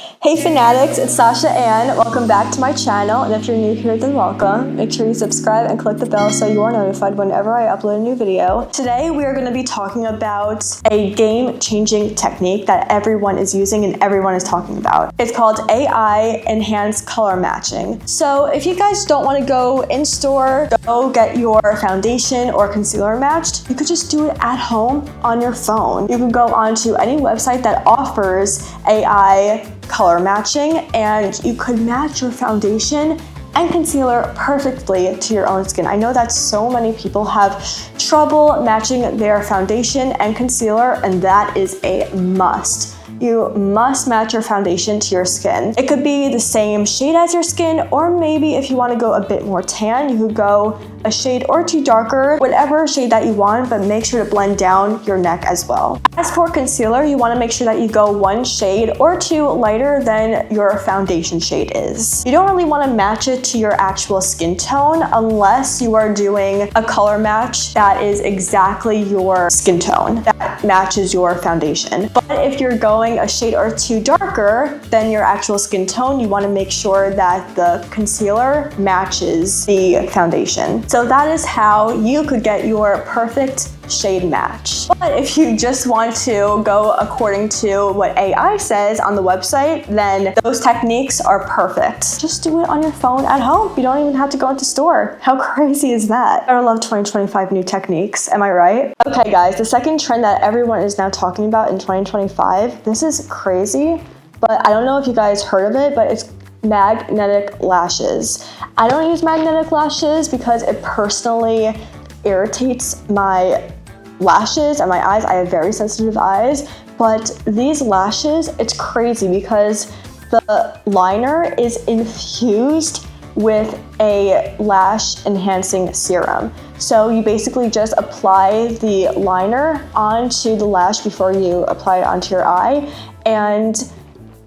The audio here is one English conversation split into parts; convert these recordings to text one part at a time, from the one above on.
Hey fANNE-antics, it's Sasha Anne. Welcome back to my channel, and if you're new here, then welcome. Make sure you subscribe and click the bell so you are notified whenever I upload a new video. Today we are going to be talking about a game-changing technique that everyone is using and everyone is talking about. It's called AI enhanced color matching. So if you guys don't want to go in store, go get your foundation or concealer matched, you could just do it at home on your phone. You can go onto any website that offers AI color matching, and you could match your foundation and concealer perfectly to your own skin. I know that so many people have trouble matching their foundation and concealer, and that is a must. You must match your foundation to your skin. It could be the same shade as your skin, or maybe if you want to go a bit more tan, you could go a shade or two darker, whatever shade that you want, but make sure to blend down your neck as well. As for concealer, you want to make sure that you go one shade or two lighter than your foundation shade is. You don't really want to match it to your actual skin tone unless you are doing a color match that is exactly your skin tone, that matches your foundation. But if you're going a shade or two darker than your actual skin tone, you want to make sure that the concealer matches the foundation. So that is how you could get your perfect shade match. But if you just want to go according to what AI says on the website, then those techniques are perfect. Just do it on your phone at home. You don't even have to go into store. How crazy is that? I love 2025 new techniques, am I right? Okay guys, the second trend that everyone is now talking about in 2025, this is crazy, but I don't know if you guys heard of it, but it's magnetic lashes. I don't use magnetic lashes because it personally irritates my lashes and my eyes. I have very sensitive eyes, but these lashes, it's crazy because the liner is infused with a lash enhancing serum. So you basically just apply the liner onto the lash before you apply it onto your eye, and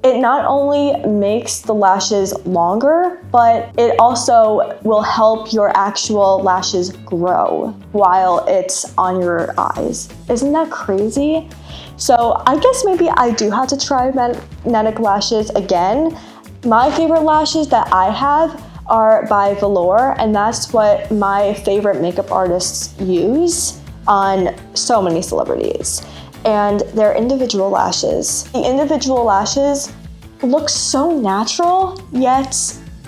it not only makes the lashes longer, but it also will help your actual lashes grow while it's on your eyes. Isn't that crazy? So I guess maybe I do have to try magnetic lashes again. My favorite lashes that I have are by Velour, and that's what my favorite makeup artists use on so many celebrities. And they're individual lashes. The individual lashes look so natural, yet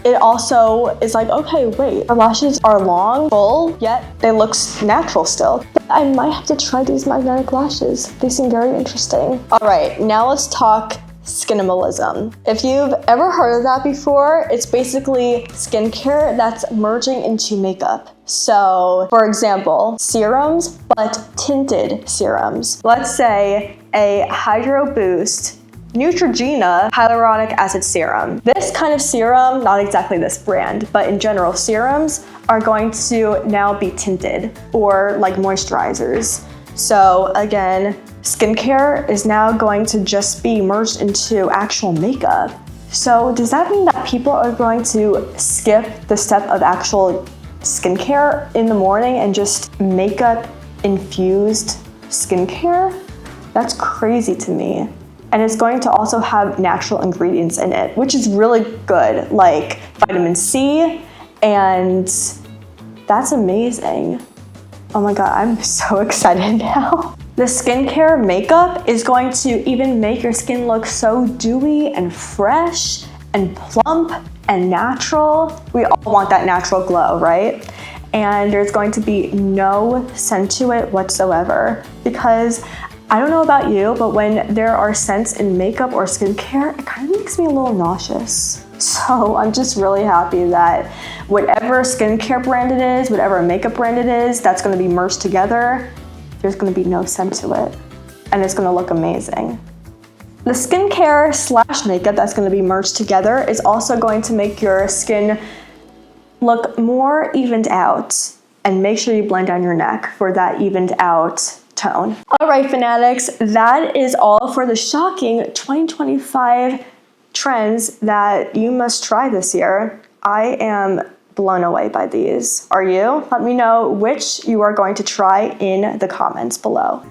it also is like, okay, wait, our lashes are long, full, yet they look natural still. I might have to try these magnetic lashes. They seem very interesting. All right, now let's talk skinimalism. If you've ever heard of that before, it's basically skincare that's merging into makeup. So, for example, serums, but tinted serums. Let's say a Hydro Boost Neutrogena hyaluronic acid serum. This kind of serum, not exactly this brand, but in general, serums are going to now be tinted or like moisturizers. So again, skincare is now going to just be merged into actual makeup. So does that mean that people are going to skip the step of actual skincare in the morning and just makeup infused skincare? That's crazy to me. And it's going to also have natural ingredients in it, which is really good, like vitamin C, and that's amazing. Oh my God, I'm so excited now. The skincare makeup is going to even make your skin look so dewy and fresh and plump and natural. We all want that natural glow, right? And there's going to be no scent to it whatsoever, because I don't know about you, but when there are scents in makeup or skincare, it kind of makes me a little nauseous. So I'm just really happy that whatever skincare brand it is, whatever makeup brand it is, that's gonna be merged together, there's gonna be no scent to it, and it's gonna look amazing. The skincare slash makeup that's gonna be merged together is also going to make your skin look more evened out, and make sure you blend down your neck for that evened out tone. All right, fANNE-antics, that is all for the shocking 2025 trends that you must try this year. I am blown away by these. Are you? Let me know which you are going to try in the comments below.